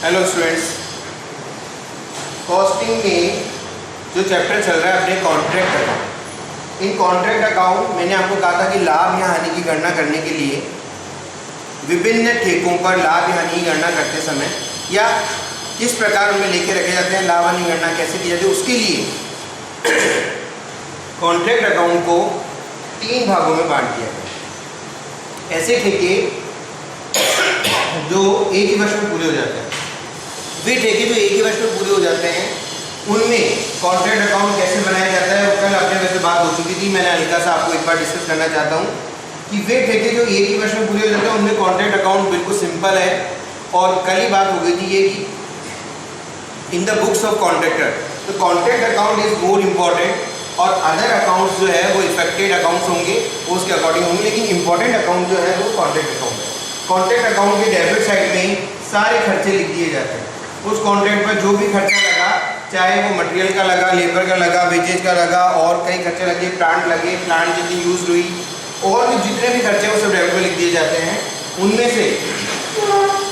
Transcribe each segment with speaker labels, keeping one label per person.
Speaker 1: Hello students, costing में जो chapter चल रहा है अपने कॉन्ट्रैक्ट अकाउंट। इन कॉन्ट्रैक्ट अकाउंट मैंने आपको कहा था कि लाभ या हानि की गणना करने के लिए विभिन्न ठेकों पर लाभ या हानि की गणना करते समय या किस प्रकार उनमें लेके रखे जाते हैं, लाभ हानि की गणना कैसे की जाती है, उसके लिए कॉन्ट्रैक्ट अकाउंट को 3 भागों में बांट दिया गया। ऐसे ठेके जो एक ही वर्ष में पूरे हो जाते हैं, वे ठेके जो एक ही वर्ष में पूरे हो जाते हैं, उनमें कॉन्ट्रैक्ट अकाउंट कैसे बनाया जाता है, कल अपने वैसे बात हो चुकी थी। मैंने हल्का सा आपको एक बार डिस्कस करना चाहता हूँ कि वे ठेके जो एक ही वर्ष में पूरे हो जाते हैं उनमें कॉन्ट्रैक्ट अकाउंट बिल्कुल सिंपल है। और कल ही बात हो गई थी ये कि in the books of contractor तो contract account is more important और अदर अकाउंट्स जो है वो इफेक्टेड अकाउंट्स होंगे, वो उसके अकॉर्डिंग होंगे, लेकिन इंपॉर्टेंट अकाउंट जो है वो कॉन्ट्रैक्ट अकाउंट है। कॉन्ट्रैक्ट अकाउंट के डेबिट साइड में सारे खर्चे लिख दिए जाते हैं। उस कॉन्ट्रैक्ट पर जो भी खर्चा लगा, चाहे वो मटेरियल का लगा, लेबर का लगा, वेजेज का लगा और कई खर्चे लगे, प्लांट जितनी यूज हुई और भी जितने भी खर्चे वो सब डेबिट में लिख दिए जाते हैं। उनमें से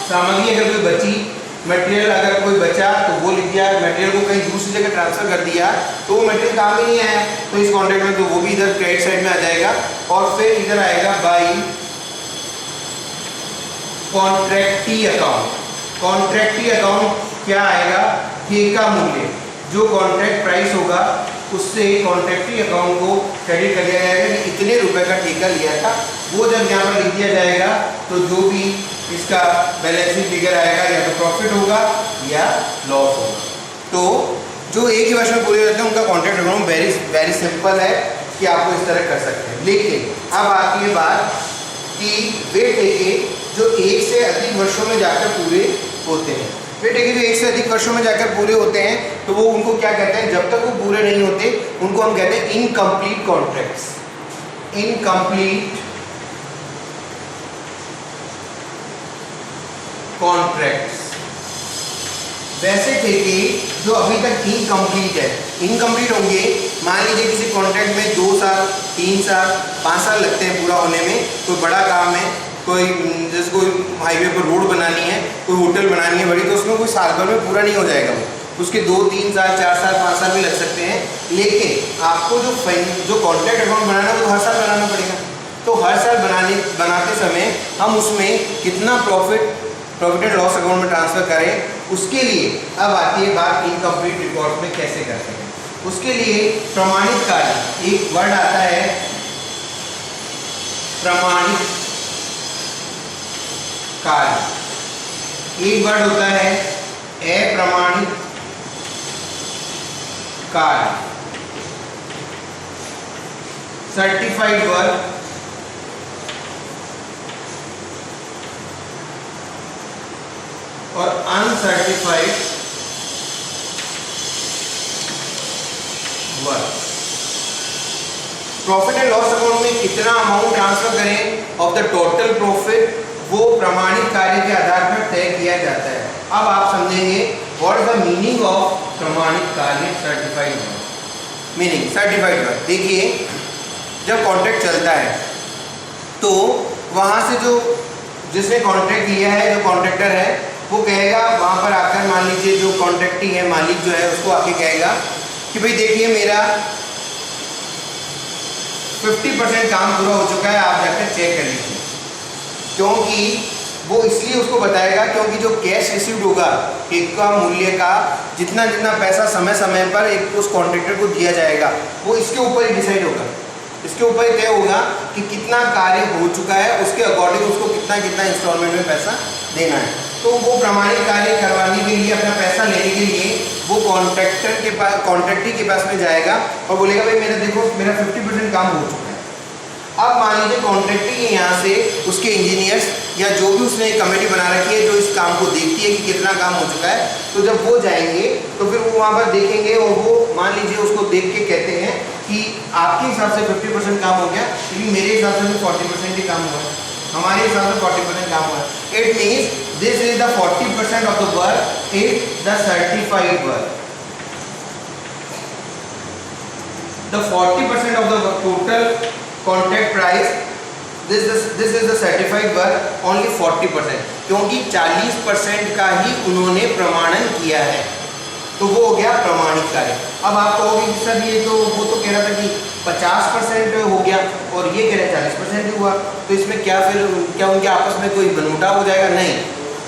Speaker 1: सामग्री अगर कोई बची, मटेरियल अगर कोई बचा तो वो लिख दिया, मटेरियल को कहीं दूसरी जगह ट्रांसफर कर दिया तो वो मटेरियल काम ही नहीं आया, तो इस कॉन्ट्रैक्ट में तो वो भी इधर क्रेडिट साइड में आ जाएगा। और फिर इधर आएगा बाई कॉन्ट्रैक्टी अकाउंट। कॉन्ट्रैक्टी अकाउंट क्या आएगा? ठेका मूल्य, जो कॉन्ट्रैक्ट प्राइस होगा उससे कॉन्ट्रैक्टी अकाउंट को क्रेडिट कर दिया जाएगा कि इतने रुपए का ठेका लिया था। वो जब यहाँ पर लिख दिया जाएगा तो जो भी इसका बैलेंस शीट फिगर आएगा या तो प्रॉफिट होगा या लॉस होगा। तो जो एक ही वर्ष में पूरे रहते हैं उनका कॉन्ट्रैक्ट अकाउंट वेरी सिंपल है कि आपको इस तरह कर सकते हैं। लेकिन अब आती है बात कि वे ठेके जो एक से अधिक वर्षों में जाकर पूरे होते हैं, वे ठेके जो एक से अधिक वर्षों में जाकर पूरे होते हैं तो वो उनको क्या कहते हैं? जब तक वो पूरे नहीं होते उनको हम कहते हैं इनकम्प्लीट कॉन्ट्रैक्ट्स। इनकम्प्लीट कॉन्ट्रैक्ट्स वैसे ठेके जो अभी तक इनकम्प्लीट है, इनकम्प्लीट होंगे। मान लीजिए किसी कॉन्ट्रैक्ट में 2 साल, 3 साल, 5 साल लगते हैं पूरा होने में। कोई बड़ा काम है, कोई जैसे कोई हाईवे पर रोड बनानी है, कोई होटल बनानी है बड़ी, तो उसमें कोई साल भर में पूरा नहीं हो जाएगा वो, उसके 2, 3 साल, 4 साल, 5 साल भी लग सकते हैं। लेकिन आपको जो कॉन्ट्रैक्ट अकाउंट बनाना है वो हर साल बनाना पड़ेगा। तो हर साल बनाते समय हम उसमें कितना प्रॉफिट एंड लॉस अकाउंट में ट्रांसफर करें, उसके लिए अब आती है बात इनकम्प्लीट रिकॉर्ड में कैसे करते हैं। उसके लिए प्रमाणित कार्य, एक वर्ड आता है प्रमाणित कार्य, एक वर्ड होता है अप्रमाणित कार्य। सर्टिफाइड वर्क और uncertified work. Profit and loss account में कितना अमाउंट ट्रांसफर करें ऑफ द टोटल प्रॉफिट, वो प्रमाणित कार्य के आधार पर तय किया जाता है। अब आप समझेंगे what is the meaning of प्रमाणित कार्य, certified work. Meaning certified work, देखिए जब कॉन्ट्रैक्ट चलता है तो वहां से जो जिसने कॉन्ट्रैक्ट लिया है, जो कॉन्ट्रैक्टर है, वो कहेगा वहाँ पर आकर, मान लीजिए जो कॉन्ट्रैक्टिंग है मालिक जो है उसको आके कहेगा कि भाई देखिए मेरा 50% काम पूरा हो चुका है, आप जाकर चेक कर लीजिए। क्योंकि वो इसलिए उसको बताएगा क्योंकि जो कैश रिसीव्ड होगा, ठेका मूल्य का जितना पैसा समय समय पर एक उस कॉन्ट्रैक्टर को दिया जाएगा, वो इसके ऊपर ही डिसाइड होगा, इसके ऊपर ही तय होगा कि कितना कार्य हो चुका है, उसके अकॉर्डिंग उसको कितना इंस्टॉलमेंट में पैसा देना है। तो वो प्रमाणित कार्य करवाने के लिए, अपना पैसा लेने के लिए वो कॉन्ट्रैक्टर के पास, कॉन्ट्रैक्टी के पास में जाएगा और बोलेगा भाई मेरा 50% काम हो चुका है। अब मान लीजिए कॉन्ट्रैक्टी के यहाँ से उसके इंजीनियर्स या जो भी उसने एक कमेटी बना रखी है जो इस काम को देखती है कि कितना काम हो चुका है, तो जब वो जाएंगे तो फिर वो वहाँ पर देखेंगे और वो मान लीजिए उसको देख के कहते हैं कि आपके हिसाब से 50% काम हो गया, लेकिन मेरे हिसाब से 40% ही काम हुआ है, हमारे हिसाब से 40% काम हुआ है। It means this is the 40% of the work is the certified work. The 40% of the total contract price this is the certified work only 40%, क्योंकि 40% का ही उन्होंने प्रमाणन किया है, तो वो हो गया प्रमाणित कार्य। अब आप कहोगे कि सर ये तो वो तो कह रहा था कि 50% हो गया और ये कह रहे 40% ही हुआ, तो इसमें क्या फिर क्या उनके आपस में कोई बनमुटाव हो जाएगा? नहीं,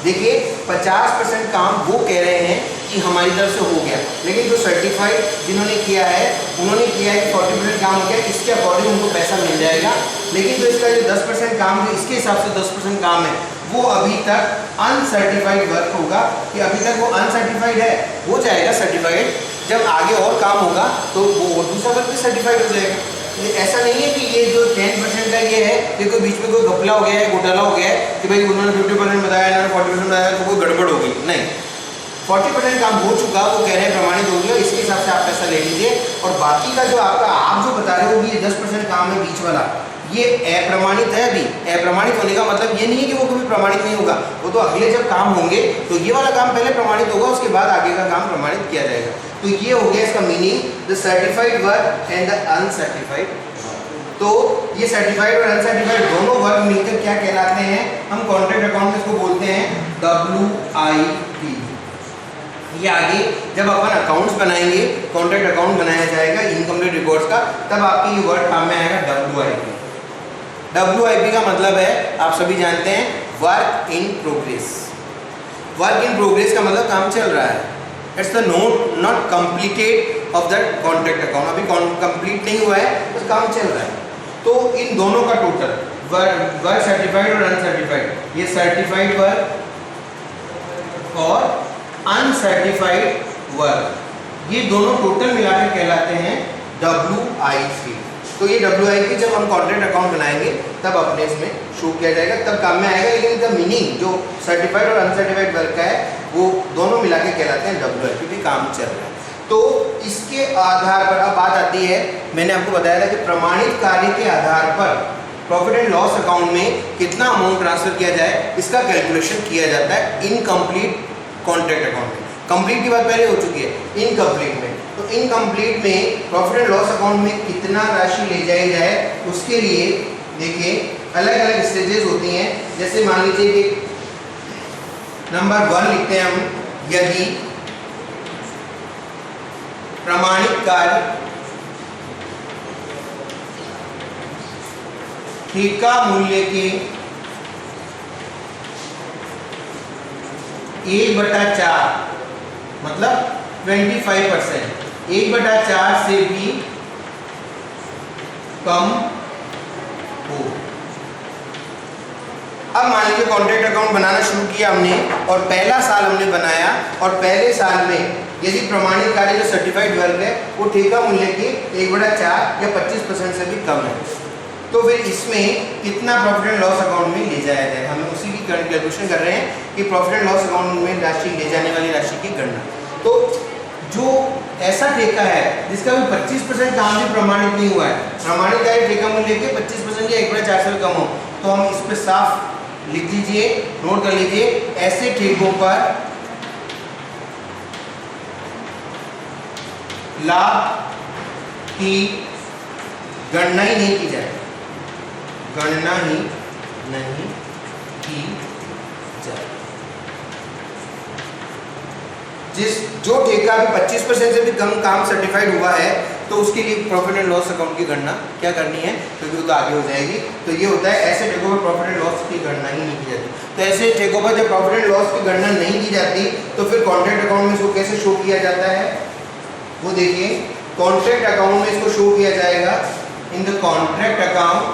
Speaker 1: देखिए 50% काम वो कह रहे हैं कि हमारी तरफ से हो गया, लेकिन जो सर्टिफाइड जिन्होंने किया है उन्होंने किया है कि 40% काम हो गया, इसके अकॉर्डिंग उनको पैसा मिल जाएगा। लेकिन जो इसका जो 10% काम जो इसके हिसाब से 10% काम है वो अभी तक अनसर्टिफाइड वर्क होगा, कि अभी तक वो अनसर्टिफाइड है, हो जाएगा सर्टिफाइड, जब आगे और काम होगा तो वो दूसरा वर्क भी सर्टिफाइड हो जाएगा। ये ऐसा नहीं है कि ये जो 10% का ये है कि कोई बीच में कोई घपला हो गया है, घोटाला हो गया है कि भाई उन्होंने 50% बताया, इन्होंने 40% बताया तो कोई गड़बड़ होगी, नहीं, 40% काम हो चुका, वो कह रहे हैं प्रमाणित हो गया, इसके हिसाब से आप पैसा ले लीजिए। और बाकी का जो आपका आप जो बता रहे हो कि ये 10% काम है बीच वाला, ये अप्रमाणित है। अभी अप्रमाणित होने का मतलब ये नहीं है कि वो कभी प्रमाणित नहीं होगा, वो तो अगले जब काम होंगे तो ये वाला काम पहले प्रमाणित होगा, उसके बाद आगे का काम प्रमाणित किया जाएगा। तो ये हो गया इसका meaning, the certified work and the uncertified. तो ये सर्टिफाइड और अनसर्टिफाइड दोनों वर्क मिलकर क्या कहलाते हैं? हम कॉन्ट्रैक्ट अकाउंट में इसको बोलते हैं WIP। ये आगे जब अपन अकाउंट्स बनाएंगे, कॉन्ट्रैक्ट अकाउंट बनाया जाएगा इनकम्प्लीट रिकॉर्ड्स का, तब आपके ये वर्ड काम में आएगा WIP। WIP का मतलब है, आप सभी जानते हैं, work in progress. Work in progress का मतलब काम चल रहा है, it's the not completed of the contract account, अभी कंप्लीट नहीं हुआ है, बस काम चल रहा है। तो इन दोनों का टोटल वर्क सर्टिफाइड और अनसर्टिफाइड, ये सर्टिफाइड वर्क और अनसर्टिफाइड वर्क, ये दोनों टोटल मिलाकर कहलाते हैं WIP। तो ये WIP जब हम कॉन्ट्रैक्ट अकाउंट बनाएंगे तब अपने इसमें शो किया जाएगा, तब काम में आएगा। लेकिन इसका मीनिंग जो सर्टिफाइड और अनसर्टिफाइड वर्क का है वो दोनों मिला के कहलाते हैं WIP, भी काम चल रहा है। तो इसके आधार पर अब बात आती है, मैंने आपको बताया था कि प्रमाणित कार्य के आधार पर प्रॉफिट एंड लॉस अकाउंट में कितना अमाउंट ट्रांसफर किया जाए, इसका कैलकुलेशन किया जाता है इनकम्प्लीट कॉन्ट्रैक्ट अकाउंट में। कंप्लीट की बात पहले हो चुकी है, इनकम्प्लीट में। तो इनकम्प्लीट में प्रॉफिट एंड लॉस अकाउंट में कितना राशि ले जाई जाए, उसके लिए देखिए अलग अलग स्टेजेस होती हैं। जैसे मान लीजिए कि नंबर 1 लिखते हैं हम, यदि प्रमाणित कार्य ठेका मूल्य के 1/4 मतलब 25%, 1/4 से भी कम हो। अब मान लीजिए कॉन्ट्रैक्ट अकाउंट बनाना शुरू किया हमने और पहला साल हमने बनाया, और पहले साल में यदि प्रमाणित कार्य जो सर्टिफाइड वर्क है वो ठेका मूल्य के 1/4 या 25% से भी कम है, तो फिर इसमें कितना प्रॉफिट एंड लॉस अकाउंट में ले जाया जाए। हम उसी की कैलकुलेशन कर रहे हैं कि प्रॉफिट एंड लॉस अकाउंट में राशि ले जाने वाली राशि की गणना। तो जो ऐसा ठेका है जिसका भी 25% काम भी प्रमाणित नहीं हुआ है, प्रमाणित कार्य ठेका मूल्य के 25% या 1/4 से कम हो, तो हम इस पर साफ लिख लीजिए, नोट कर लीजिए, ऐसे ठेकों पर लाभ की गणना ही नहीं की जाए, गणना ही नहीं की जाए। जो ठेका भी 25% से भी कम काम सर्टिफाइड हुआ है तो उसके लिए प्रॉफिट एंड लॉस अकाउंट की गणना क्या करनी है, क्योंकि वो तो आगे हो जाएगी। तो ये होता है, ऐसे ठेकों पर प्रॉफिट एंड लॉस की गणना ही नहीं की जाती। तो ऐसे ठेकों पर जब प्रॉफिट एंड लॉस की गणना नहीं की जाती तो फिर कॉन्ट्रैक्ट अकाउंट में इसको कैसे शो किया जाता है, वो देखिए। कॉन्ट्रैक्ट अकाउंट में इसको शो किया जाएगा इन द कॉन्ट्रैक्ट अकाउंट।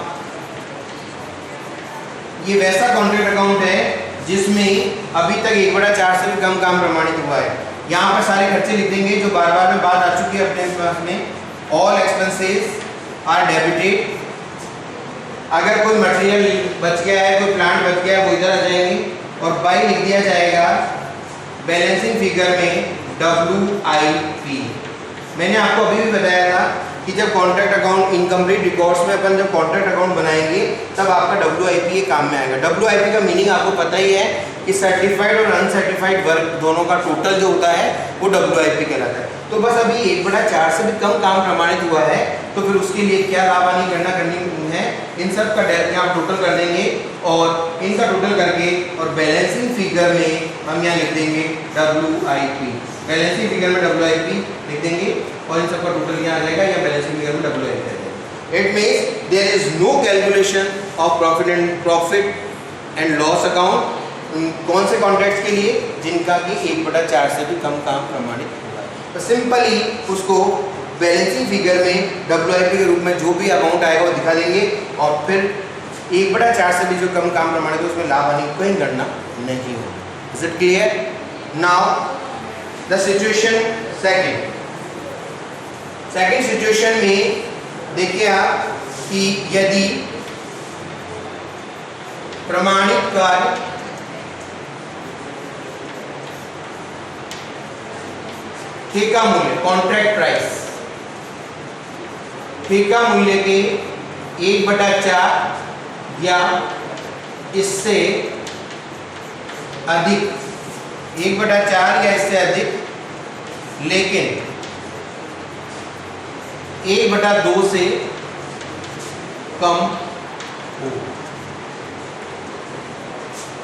Speaker 1: ये वैसा कॉन्ट्रैक्ट अकाउंट है जिसमें अभी तक 1/4 से भी कम काम प्रमाणित हुआ है। यहाँ पर सारे खर्चे लिख देंगे जो बार बार में बात आ चुकी है अपने पास में। All expenses are debited. अगर कोई मटेरियल बच गया है, कोई प्लांट बच गया है, वो इधर आ जाएंगी और बाई लिख दिया जाएगा बैलेंसिंग फिगर में WIP। मैंने आपको अभी भी बताया था कि जब कॉन्ट्रैक्ट अकाउंट इनकम्प्लीट रिकॉर्ड्स में अपन जब कॉन्ट्रैक्ट अकाउंट बनाएंगे तब आपका WIP काम में आएगा। WIP का मीनिंग आपको पता ही है कि सर्टिफाइड और अनसर्टिफाइड वर्क दोनों का टोटल जो होता है वो WIP कहलाता है। तो बस अभी 1/4 से भी कम काम प्रमाणित हुआ है, तो फिर उसके लिए क्या लाभ हानि गणना करनी है, इन सब का डायरेक्ट आप टोटल कर देंगे और इनका टोटल करके और बैलेंसिंग फिगर में हम यहाँ लिख देंगे WIP, बैलेंसिंग फिगर में WIP लिख देंगे और इन सब का टोटल यहाँ आ जाएगा या बैलेंसिंग फिगर में WIP आ जाएगा। It means there is no calculation of profit and loss account. कौन से कॉन्ट्रैक्ट्स के लिए? जिनका कि 1/4 से भी कम काम प्रमाणित हुआ है। तो सिंपली उसको बैलेंसिंग फिगर में WIP के रूप में जो भी अमाउंट आएगा वो दिखा देंगे और फिर 1/4 से भी जो कम काम प्रमाणित है उसमें लाभ हानि कोई गणना नहीं होगी। Is it clear? Now the situation second situation में देखिए आप कि यदि प्रमाणित कार्य ठेका मूल्य कॉन्ट्रैक्ट प्राइस ठेका मूल्य के 1/4 या इससे अधिक 1/4 या इससे अधिक, लेकिन 1/2 से कम हो।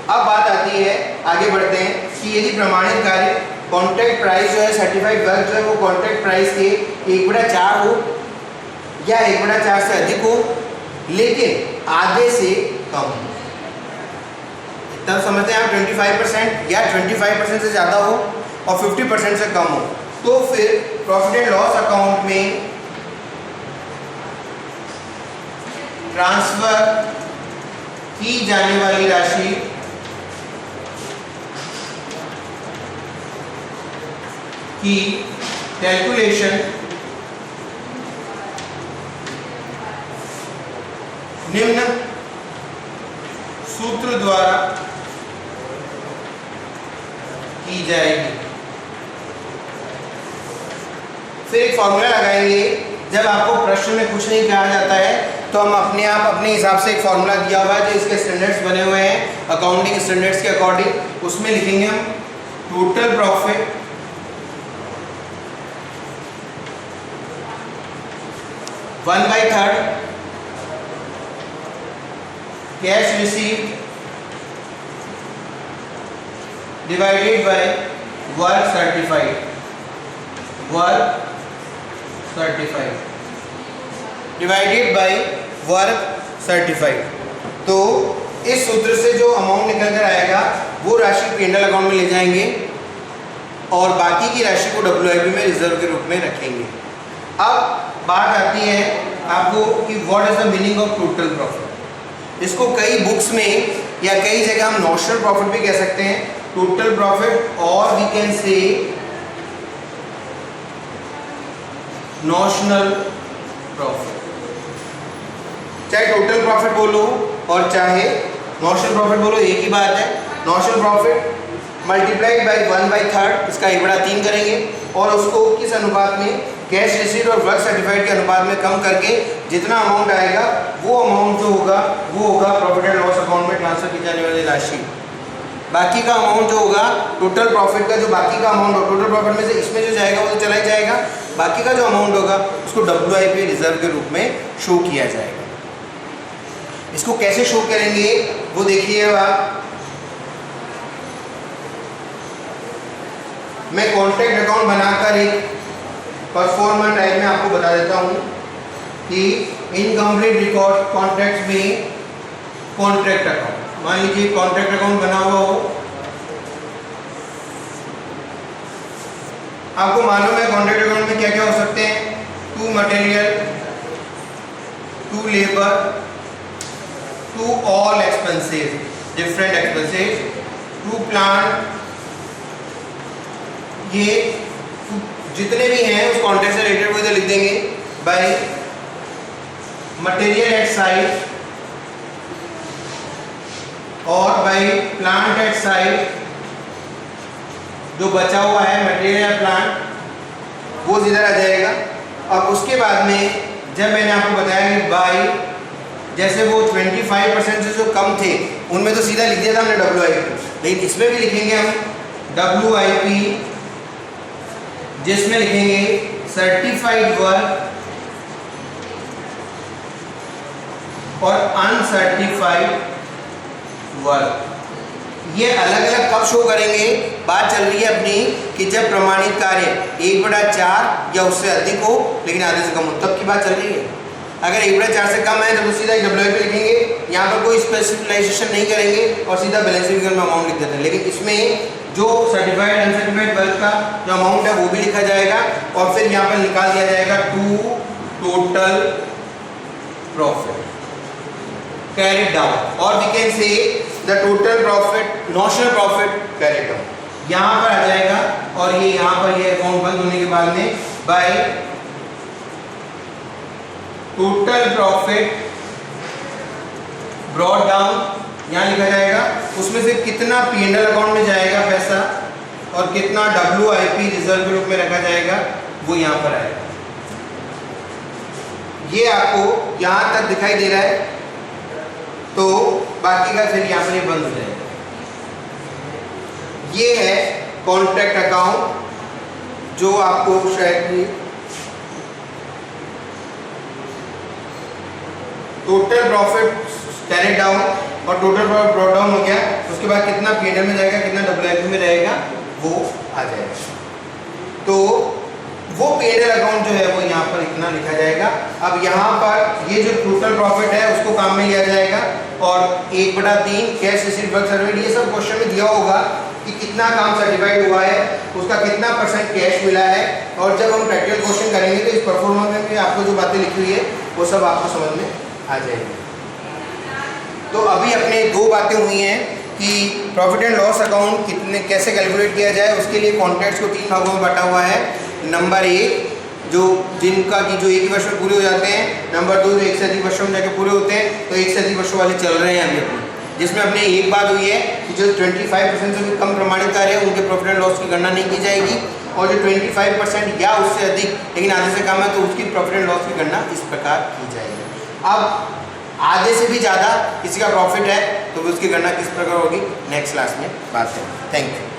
Speaker 1: अब बात आती है, आगे बढ़ते हैं कि यदि प्रमाणित कार्य कॉन्ट्रैक्ट प्राइस जो है सर्टिफाइड वर्क जो है वो कॉन्ट्रैक्ट प्राइस के 1/4 हो या 1/4 से अधिक हो, लेकिन आधे से कम हो। तब समझते हैं आप 25% या 25% से ज़्यादा हो और 50% से कम हो, तो फिर प्रॉफिट एंड लॉस अकाउंट में ट्रांसफर की जाने वाली राशि की कैलकुलेशन निम्न सूत्र द्वारा की जाएगी। फिर एक फॉर्मूला लगाएंगे। जब आपको प्रश्न में कुछ नहीं कहा जाता है तो हम अपने आप अपने हिसाब से एक फॉर्मूला दिया हुआ है जो इसके स्टैंडर्ड्स बने हुए हैं अकाउंटिंग स्टैंडर्ड्स के अकॉर्डिंग, उसमें लिखेंगे हम total profit one by third cash received divided by work certified divided by work certified. तो इस सूत्र से जो अमाउंट निकल कर आएगा वो राशि P&L अकाउंट में ले जाएंगे और बाकी की राशि को WIP में रिजर्व के रूप में रखेंगे। अब बात आती है आपको कि what is the meaning of total profit. इसको कई बुक्स में या कई जगह हम नॉशनल प्रॉफिट भी कह सकते हैं, टोटल प्रॉफिट, और we can say notional profit. चाहे टोटल प्रॉफिट बोलो और चाहे नॉशनल प्रॉफिट बोलो, एक ही बात है। नॉशनल प्रॉफिट मल्टीप्लाइड बाय 1/3 इसका 1/3 करेंगे और उसको किस अनुपात में, कैश रिसीट और वर्क सर्टिफाइड के अनुपात में कम करके जितना अमाउंट आएगा वो अमाउंट जो होगा वो होगा प्रॉफिट एंड लॉस अकाउंट में ट्रांसफर की जाने वाली राशि। बाकी का अमाउंट जो होगा टोटल प्रॉफिट का, जो बाकी का अमाउंट होगा टोटल प्रॉफिट में से इसमें जो जाएगा वो तो चला ही जाएगा, बाकी का जो अमाउंट होगा उसको WIP रिजर्व के रूप में शो किया जाएगा। इसको कैसे शो करेंगे वो देखिए आप। मैं कॉन्ट्रैक्ट अकाउंट बनाकर एक परफॉर्मा टाइप में आपको बता देता हूँ कि इनकम्प्लीट रिकॉर्ड कॉन्ट्रैक्ट में कॉन्ट्रैक्ट अकाउंट, मान लीजिए कॉन्ट्रैक्ट अकाउंट बना हुआ हो, आपको मालूम है कॉन्ट्रैक्ट अकाउंट में क्या क्या हो सकते हैं, to material, to labour, to all expenses, different expenses, to plant, ये जितने भी हैं उस कॉन्ट्रैक्ट से रिलेटेड वो इधर लिख देंगे। बाय मटेरियल एट साइट और बाय प्लांट एट साइट, जो बचा हुआ है मटेरियल या प्लांट वो इधर आ जाएगा। अब उसके बाद में जब मैंने आपको बताया कि बाई, जैसे वो 25% से जो कम थे उनमें तो सीधा लिख दिया था हमने WIP, लेकिन इसमें भी लिखेंगे हम WIP, जिसमें लिखेंगे सर्टिफाइड वर्क और अनसर्टिफाइड वर्क। ये अलग अलग कब शो करेंगे? बात चल रही है अपनी कि जब प्रमाणित कार्य 1/4 या उससे अधिक हो लेकिन आधे से कम हो, तब की बात चल रही है। अगर 1/4 से कम है तो सीधा WIP लिखेंगे, यहाँ पर कोई स्पेसिफिकेशन नहीं करेंगे और सीधा बैलेंस फिगर में अमाउंट लिख देते हैं। लेकिन इसमें जो सर्टिफाइड अनसर्टिफाइड वर्क का जो अमाउंट है वो भी लिखा जाएगा और फिर यहाँ पर निकाल दिया जाएगा to total profit carried down, or we can say the total profit, notional profit carried down. यहाँ पर आ जाएगा और ये यहाँ पर ये अकाउंट बंद होने के बाद में by total profit brought down यहाँ लिखा जाएगा, उसमें से कितना P&L अकाउंट में जाएगा पैसा और कितना WIP रिजर्व के रूप में रखा जाएगा वो यहाँ पर आएगा। ये आपको यहाँ तक दिखाई दे रहा है, तो बाकी का फिर यहाँ पर ये बंद हो जाएगा। ये है कॉन्ट्रैक्ट अकाउंट जो आपको शायद टोटल प्रॉफिट कैरी डाउन और टोटल प्रॉफिट ब्रॉट डाउन हो गया, उसके बाद कितना P&L में जाएगा कितना WIP में रहेगा वो आ जाएगा। तो वो P&L अकाउंट जो है वो यहाँ पर इतना लिखा जाएगा। अब यहाँ पर ये जो टोटल प्रॉफिट है उसको काम में लिया जाएगा और 1/3 कैश रिसीव्ड वर्क सर्टिफाइड, ये सब क्वेश्चन में दिया होगा कि कितना काम सर्टिफाइड हुआ है, उसका कितना % कैश मिला है, और जब हम प्रैक्टिकल क्वेश्चन करेंगे तो इस परफॉर्मेंस में भी आपको जो बातें लिखी हुई है वो सब आपको समझ में आ जाएगी। तो अभी अपने दो बातें हुई हैं कि प्रॉफिट एंड लॉस अकाउंट कैसे कैलकुलेट किया जाए, उसके लिए कॉन्ट्रैक्ट्स को 3 भागों में बांटा हुआ है। नंबर 1 जो जिनका कि जो एक ही वर्ष में पूरे हो जाते हैं, नंबर 2 जो 1 से अधिक वर्षों में जाके पूरे होते हैं, तो 1 से अधिक वर्षों वाले चल रहे हैं अभी अपने, जिसमें अपने एक बात हुई है कि जो 25% से भी कम प्रमाणित कार्य है उनके प्रॉफिट एंड लॉस की गणना नहीं की जाएगी, और जो 25% या उससे अधिक लेकिन आधे से कम है तो उसकी प्रॉफिट एंड लॉस की गणना इस प्रकार की जाएगी। अब आधे से भी ज़्यादा किसी का प्रॉफिट है तो उसकी गणना किस प्रकार होगी नेक्स्ट क्लास में बात करेंगे। Thank you.